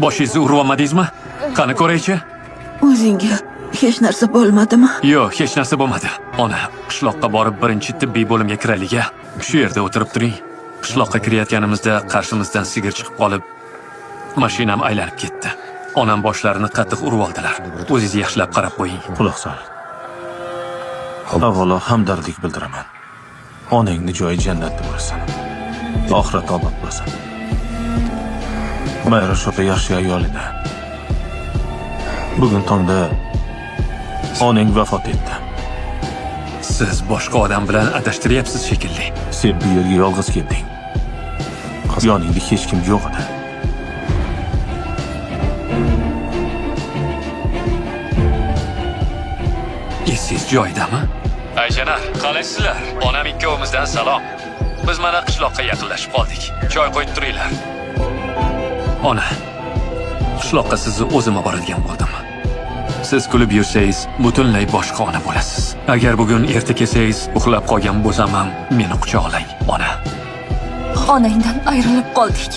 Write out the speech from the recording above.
Boshingizni urib olmadingizmi? Qani ko'raychi? O'zingga hech narsa bo'lmadimi? Yo'q, hech narsa bo'lmadi. Ona, qishloqqa borib birinchi tibbiy bo'limga kiraylik-a. Shu yerda o'tirib turing. Qishloqqa kirayotganimizda qarshimizdan sigir chiqib qolib, mashinam aylanib ketdi. Onam boshlarini qattiq urib oldilar. O'zingiz yaxshilab qarab qo'ying. Quloq sol. Avvalo hamdardlik bildiraman. Onangni joyi jannatda bo'lsin. Oxirat obod bo'lsin. Mayra shopa yaxshi ayol edi. Bugun tongda onang vafot etdi. Siz boshqa odam bilan adashtiryapsiz shekilli. Sen bu yerga yolg'iz kelding. Yoningda hech kim yo'q edi. Siz joyidami? Ayjanar, qalaysizlar? Onam ikkovimizdan salom. Biz mana qishloqqa yaqinlashib qoldik. Choy qo'yib turinglar. Ona, qishloqqa sizni o'zim olib boradigan bo'ldim. Siz kulib yursangiz, butunlay boshqa ona bo'lasiz. Agar bugun erta kelsangiz, uxlab qolgan bo'lsam ham meni quchoqlang, ona. Onangdan ayrilib qoldik.